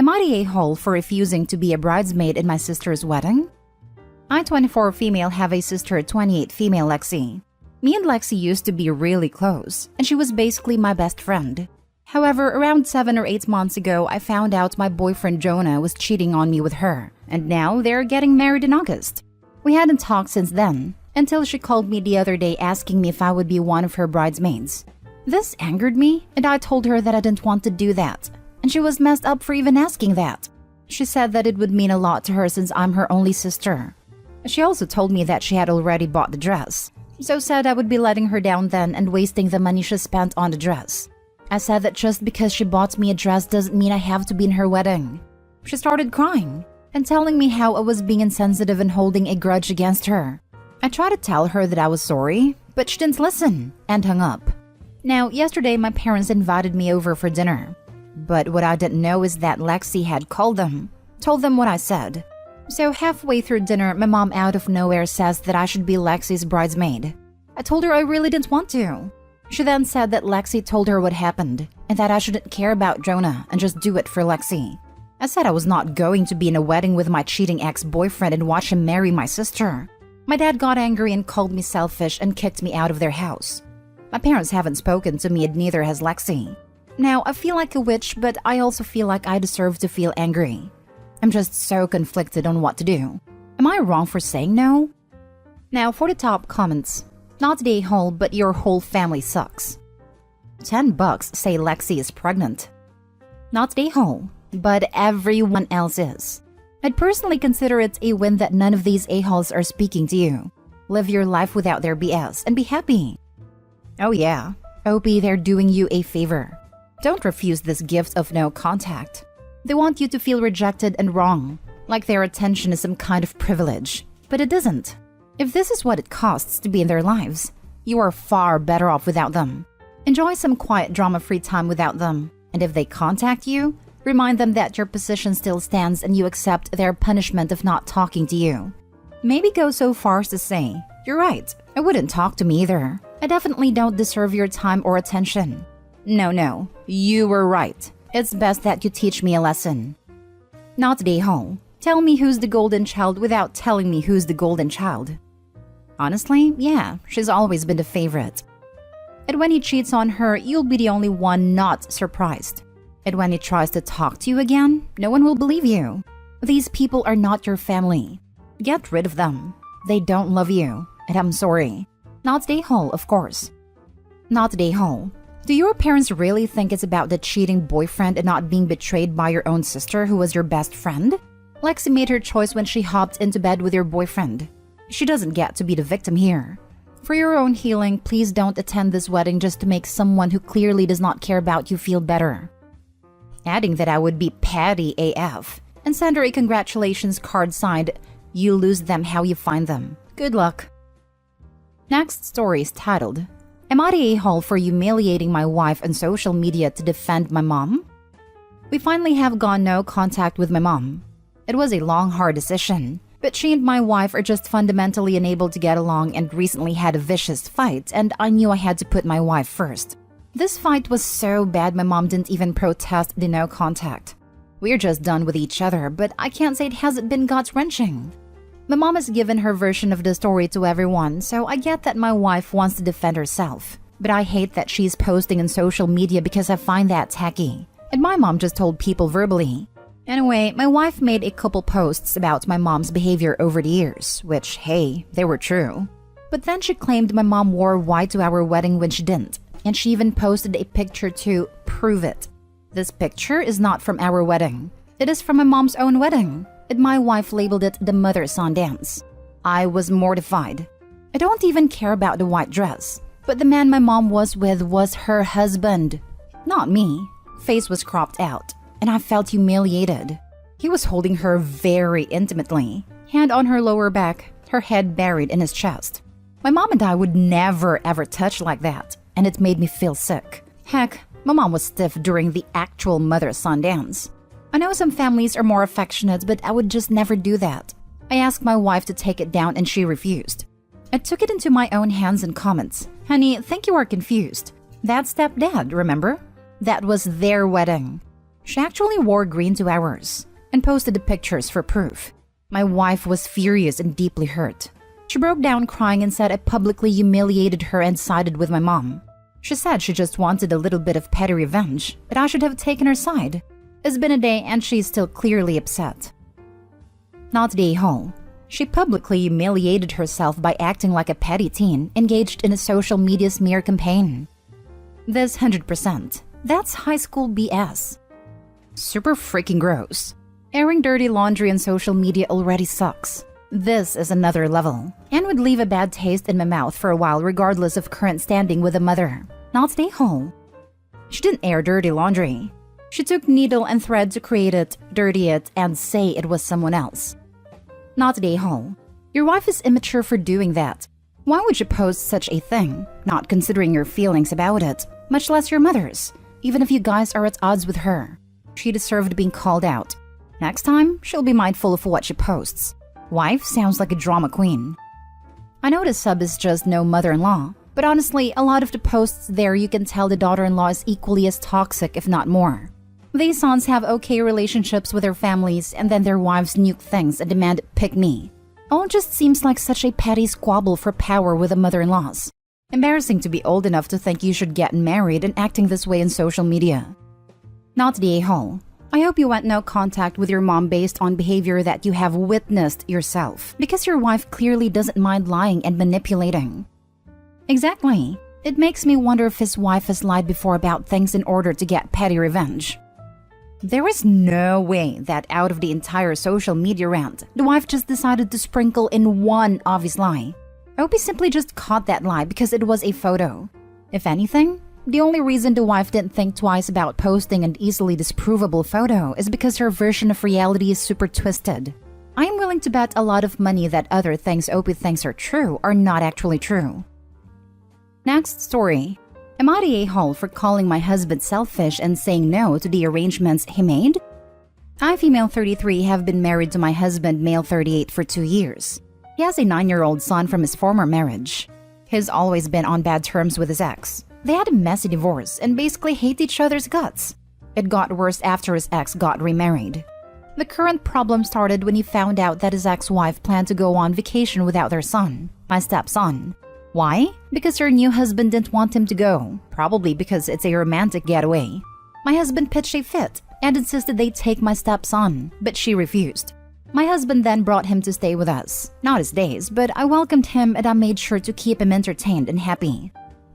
Am I the a-hole for refusing to be a bridesmaid in my sister's wedding? I, 24 female, have a sister, 28 female, Lexi. Me and Lexi used to be really close, and she was basically my best friend. However, around 7 or 8 months ago, I found out my boyfriend Jonah was cheating on me with her, and now they're getting married in August. We hadn't talked since then, until she called me the other day asking me if I would be one of her bridesmaids. This angered me, and I told her that I didn't want to do that, and she was messed up for even asking that. She said that it would mean a lot to her since I'm her only sister. She also told me that she had already bought the dress, so said I would be letting her down then and wasting the money she spent on the dress. I said that just because she bought me a dress doesn't mean I have to be in her wedding. She started crying and telling me how I was being insensitive and holding a grudge against her. I tried to tell her that I was sorry, but she didn't listen and hung up. Now, yesterday my parents invited me over for dinner. But what I didn't know is that Lexi had called them, told them what I said. So halfway through dinner, my mom out of nowhere says that I should be Lexi's bridesmaid. I told her I really didn't want to. She then said that Lexi told her what happened and that I shouldn't care about Jonah and just do it for Lexi. I said I was not going to be in a wedding with my cheating ex-boyfriend and watch him marry my sister. My dad got angry and called me selfish and kicked me out of their house. My parents haven't spoken to me and neither has Lexi. Now, I feel like a witch, but I also feel like I deserve to feel angry. I'm just so conflicted on what to do. Am I wrong for saying no? Now, for the top comments. Not the a-hole, but your whole family sucks. $10 say Lexi is pregnant. Not the a-hole, but everyone else is. I'd personally consider it a win that none of these a-holes are speaking to you. Live your life without their BS and be happy. Oh yeah, OP, they're doing you a favor. Don't refuse this gift of no contact. They want you to feel rejected and wrong, like their attention is some kind of privilege. But it isn't. If this is what it costs to be in their lives, you are far better off without them. Enjoy some quiet drama-free time without them. And if they contact you, remind them that your position still stands and you accept their punishment of not talking to you. Maybe go so far as to say, "You're right, I wouldn't talk to me either. I definitely don't deserve your time or attention. No, you were right. It's best that you teach me a lesson." Not the a-hole. Tell me who's the golden child without telling me who's the golden child. Honestly, yeah, she's always been the favorite. And when he cheats on her, you'll be the only one not surprised. And when he tries to talk to you again, no one will believe you. These people are not your family. Get rid of them. They don't love you, and I'm sorry. Not the a-hole, of course. Not the a-hole. Do your parents really think it's about the cheating boyfriend and not being betrayed by your own sister who was your best friend? Lexi made her choice when she hopped into bed with your boyfriend. She doesn't get to be the victim here. For your own healing, please don't attend this wedding just to make someone who clearly does not care about you feel better. Adding that I would be petty AF and send her a congratulations card signed, "You lose them how you find them. Good luck." Next story is titled, "Am I the a-hole for humiliating my wife on social media to defend my mom?" We finally have gone no contact with my mom. It was a long, hard decision, but she and my wife are just fundamentally unable to get along and recently had a vicious fight, and I knew I had to put my wife first. This fight was so bad my mom didn't even protest the no contact. We're just done with each other, but I can't say it hasn't been gut-wrenching. My mom has given her version of the story to everyone, so I get that my wife wants to defend herself. But I hate that she's posting on social media because I find that tacky. And my mom just told people verbally. Anyway, my wife made a couple posts about my mom's behavior over the years, which, hey, they were true. But then she claimed my mom wore white to our wedding when she didn't, and she even posted a picture to prove it. This picture is not from our wedding. It is from my mom's own wedding, and my wife labeled it the mother-son dance. I was mortified. I don't even care about the white dress, but the man my mom was with was her husband, not me. Face was cropped out, and I felt humiliated. He was holding her very intimately, hand on her lower back, her head buried in his chest. My mom and I would never ever touch like that, and it made me feel sick. Heck, my mom was stiff during the actual mother-son dance. I know some families are more affectionate, but I would just never do that. I asked my wife to take it down and she refused. I took it into my own hands and comments. "Honey, think you are confused. That's stepdad, remember? That was their wedding. She actually wore green to ours and posted the pictures for proof. My wife was furious and deeply hurt. She broke down crying and said I publicly humiliated her and sided with my mom. She said she just wanted a little bit of petty revenge, but I should have taken her side. It's been a day and she's still clearly upset. Not the a-hole. She publicly humiliated herself by acting like a petty teen engaged in a social media smear campaign. This 100%. That's high school BS. Super freaking gross. Airing dirty laundry on social media already sucks. This is another level, and would leave a bad taste in my mouth for a while regardless of current standing with the mother. Not the a-hole. She didn't air dirty laundry. She took needle and thread to create it, dirty it, and say it was someone else. Not the a-hole. Your wife is immature for doing that. Why would you post such a thing, not considering your feelings about it, much less your mother's, even if you guys are at odds with her? She deserved being called out. Next time, she'll be mindful of what she posts. Wife sounds like a drama queen. I know the sub is just no mother-in-law, but honestly, a lot of the posts there you can tell the daughter-in-law is equally as toxic, if not more. These sons have okay relationships with their families and then their wives nuke things and demand pick me. All just seems like such a petty squabble for power with the mother-in-laws. Embarrassing to be old enough to think you should get married and acting this way in social media. Not the a-hole. I hope you want no contact with your mom based on behavior that you have witnessed yourself, because your wife clearly doesn't mind lying and manipulating. Exactly. It makes me wonder if his wife has lied before about things in order to get petty revenge. There is no way that out of the entire social media rant, the wife just decided to sprinkle in one obvious lie. I hope he simply just caught that lie because it was a photo. If anything, the only reason the wife didn't think twice about posting an easily disprovable photo is because her version of reality is super twisted. I am willing to bet a lot of money that other things Opie thinks are true are not actually true. Next story. Am I the a-hole for calling my husband selfish and saying no to the arrangements he made? I, female 33, have been married to my husband, male 38, for 2 years. He has a 9-year-old son from his former marriage. He's always been on bad terms with his ex. They had a messy divorce and basically hate each other's guts. It got worse after his ex got remarried. The current problem started when he found out that his ex-wife planned to go on vacation without their son, my stepson. Why? Because her new husband didn't want him to go, probably because it's a romantic getaway. My husband pitched a fit and insisted they take my stepson, but she refused. My husband then brought him to stay with us. Not his days, but I welcomed him and I made sure to keep him entertained and happy.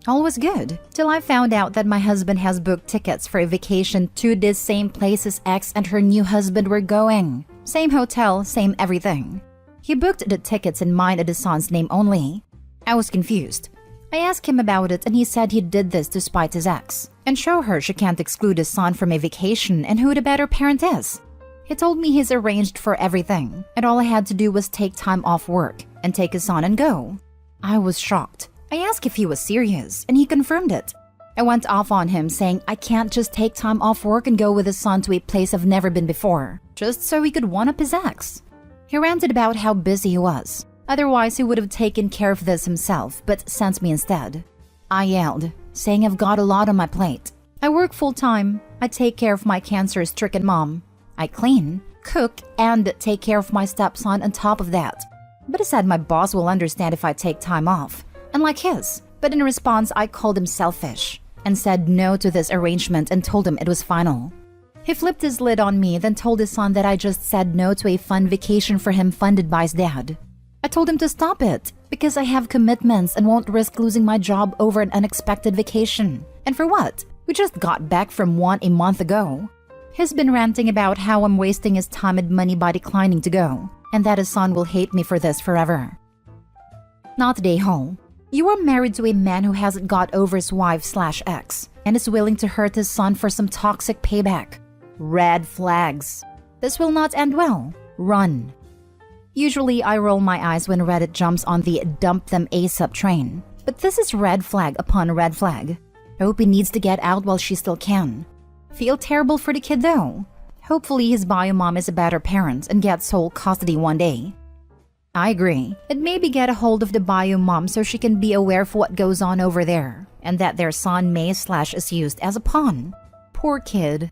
All was good, till I found out that my husband has booked tickets for a vacation to this same place his ex and her new husband were going. Same hotel, same everything. He booked the tickets in mine and his son's name only. I was confused. I asked him about it and he said he did this to spite his ex and show her she can't exclude his son from a vacation and who the better parent is. He told me he's arranged for everything and all I had to do was take time off work and take his son and go. I was shocked. I asked if he was serious and he confirmed it. I went off on him saying I can't just take time off work and go with his son to a place I've never been before, just so he could one-up his ex. He ranted about how busy he was. Otherwise, he would have taken care of this himself, but sent me instead. I yelled, saying I've got a lot on my plate. I work full-time. I take care of my cancer-stricken mom. I clean, cook, and take care of my stepson on top of that. But I said my boss will understand if I take time off, unlike his. But in response, I called him selfish and said no to this arrangement and told him it was final. He flipped his lid on me, then told his son that I just said no to a fun vacation for him funded by his dad. I told him to stop it, because I have commitments and won't risk losing my job over an unexpected vacation. And for what? We just got back from one a month ago. He's been ranting about how I'm wasting his time and money by declining to go, and that his son will hate me for this forever. Not the a-hole. You are married to a man who hasn't got over his wife/ex and is willing to hurt his son for some toxic payback. Red flags. This will not end well. Run. Usually, I roll my eyes when Reddit jumps on the dump them ASAP train. But this is red flag upon red flag. Hope he needs to get out while she still can. Feel terrible for the kid though. Hopefully his bio mom is a better parent and gets sole custody one day. I agree. And maybe get a hold of the bio mom so she can be aware of what goes on over there, and that their son may/is used as a pawn. Poor kid.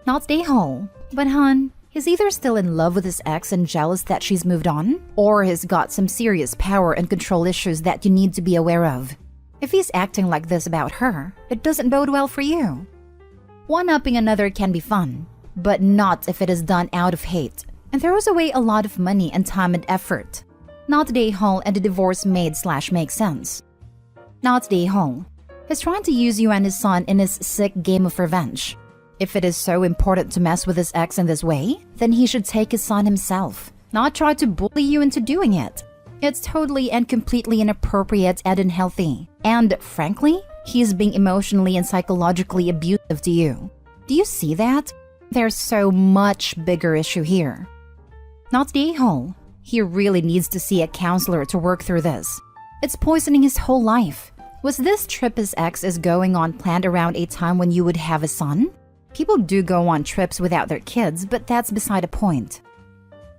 Not the a-hole, but hun, he's either still in love with his ex and jealous that she's moved on, or he's got some serious power and control issues that you need to be aware of. If he's acting like this about her, it doesn't bode well for you. One-upping another can be fun, but not if it is done out of hate and throws away a lot of money and time and effort. Not the a-hole and the divorce made/makes sense. Not the a-hole. He's trying to use you and his son in his sick game of revenge. If it is so important to mess with his ex in this way, then he should take his son himself, not try to bully you into doing it. It's totally and completely inappropriate and unhealthy. And frankly, he's being emotionally and psychologically abusive to you. Do you see that? There's so much bigger issue here. Not the a-hole. He really needs to see a counselor to work through this. It's poisoning his whole life. Was this trip his ex is going on planned around a time when you would have a son? People do go on trips without their kids, but that's beside the point.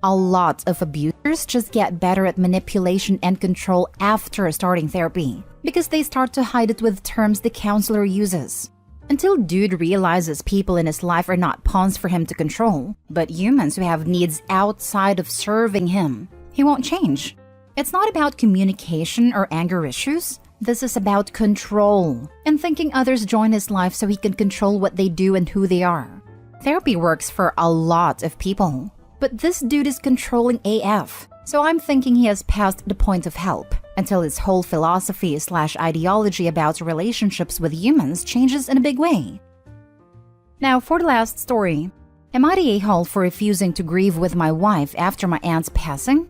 A lot of abusers just get better at manipulation and control after starting therapy because they start to hide it with terms the counselor uses. Until dude realizes people in his life are not pawns for him to control, but humans who have needs outside of serving him, he won't change. It's not about communication or anger issues. This is about control and thinking others join his life so he can control what they do and who they are. Therapy works for a lot of people, but this dude is controlling AF, so I'm thinking he has passed the point of help until his whole philosophy/ideology about relationships with humans changes in a big way. Now for the last story. Am I the a-hole for refusing to grieve with my wife after my aunt's passing?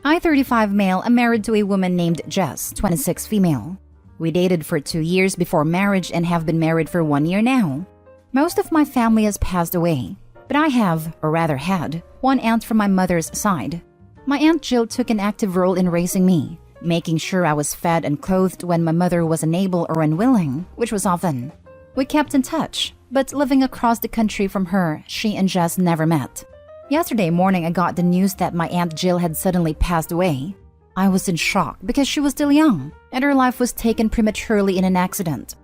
I, 35 male, am married to a woman named Jess, 26 female. We dated for 2 years before marriage and have been married for 1 year now. Most of my family has passed away, but I have, or rather had, one aunt from my mother's side. My Aunt Jill took an active role in raising me, making sure I was fed and clothed when my mother was unable or unwilling, which was often. We kept in touch, but living across the country from her, she and Jess never met. Yesterday morning, I got the news that my Aunt Jill had suddenly passed away. I was in shock because she was still young, and her life was taken prematurely in an accident.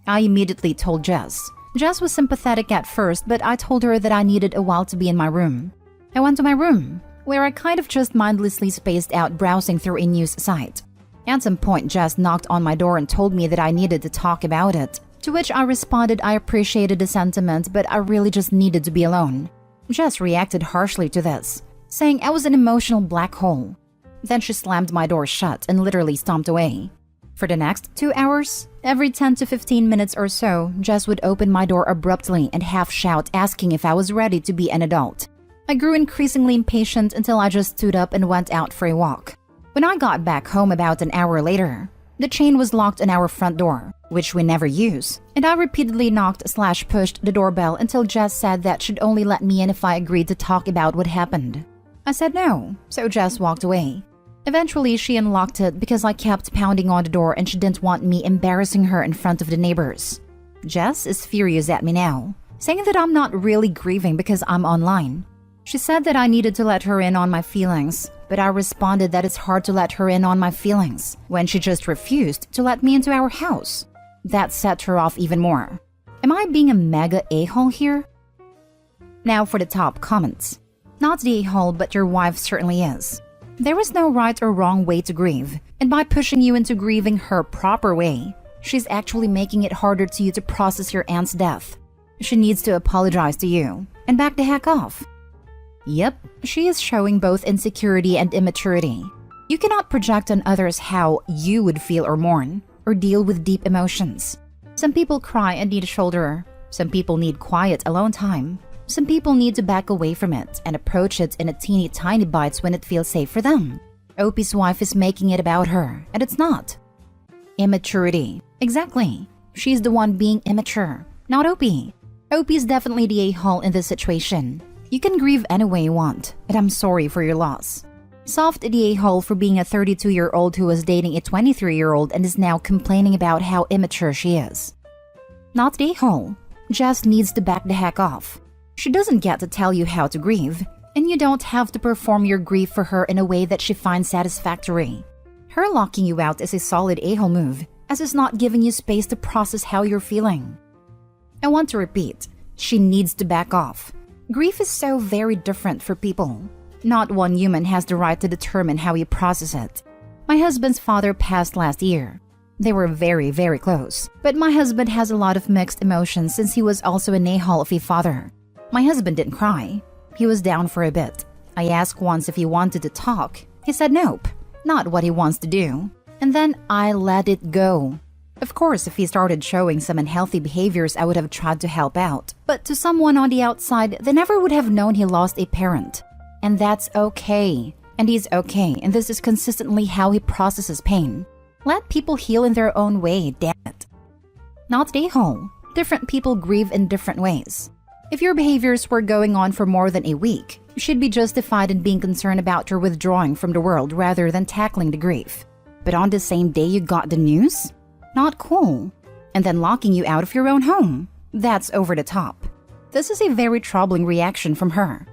I immediately told Jess. Jess was sympathetic at first, but I told her that I needed a while to be in my room. I went to my room, where I kind of just mindlessly spaced out browsing through a news site. At some point, Jess knocked on my door and told me that I needed to talk about it, to which I responded I appreciated the sentiment, but I really just needed to be alone. Jess reacted harshly to this, saying I was an emotional black hole. Then she slammed my door shut and literally stomped away. For the next 2 hours, every 10 to 15 minutes or so, Jess would open my door abruptly and half shout asking if I was ready to be an adult. I grew increasingly impatient until I just stood up and went out for a walk. When I got back home about an hour later, the chain was locked on our front door, which we never use, and I repeatedly knocked/pushed the doorbell until Jess said that she'd only let me in if I agreed to talk about what happened. I said no, so Jess walked away. Eventually, she unlocked it because I kept pounding on the door and she didn't want me embarrassing her in front of the neighbors. Jess is furious at me now, saying that I'm not really grieving because I'm online. She said that I needed to let her in on my feelings, but I responded that it's hard to let her in on my feelings when she just refused to let me into our house. That set her off even more. Am I being a mega a-hole here? Now for the top comments. Not the a-hole, but your wife certainly is. There is no right or wrong way to grieve, and by pushing you into grieving her proper way, she's actually making it harder to you to process your aunt's death. She needs to apologize to you and back the heck off. Yep, she is showing both insecurity and immaturity. You cannot project on others how you would feel or mourn, or deal with deep emotions. Some people cry and need a shoulder. Some people need quiet alone time. Some people need to back away from it and approach it in a teeny tiny bites when it feels safe for them. Opie's wife is making it about her, and it's not. Immaturity. Exactly. She's the one being immature, not Opie. Opie's definitely the a-hole in this situation. You can grieve any way you want, but I'm sorry for your loss. Soft the a-hole for being a 32-year-old who was dating a 23-year-old and is now complaining about how immature she is. Not the a-hole. Jess needs to back the heck off. She doesn't get to tell you how to grieve, and you don't have to perform your grief for her in a way that she finds satisfactory. Her locking you out is a solid a-hole move, as it's not giving you space to process how you're feeling. I want to repeat, She needs to back off. Grief is so very different for people. Not one human has the right to determine how you process it. My husband's father passed last year. They were very, very close. But my husband has a lot of mixed emotions since he was also an a-hole of a father. My husband didn't cry. He was down for a bit. I asked once if he wanted to talk. He said nope, not what he wants to do. And then I let it go. Of course, if he started showing some unhealthy behaviors, I would have tried to help out. But to someone on the outside, they never would have known he lost a parent. And that's okay. And he's okay, and this is consistently how he processes pain. Let people heal in their own way, damn it. Not a-hole. Different people grieve in different ways. If your behaviors were going on for more than a week, you should be justified in being concerned about your withdrawing from the world rather than tackling the grief. But on the same day you got the news? Not cool. And then locking you out of your own home? That's over the top. This is a very troubling reaction from her.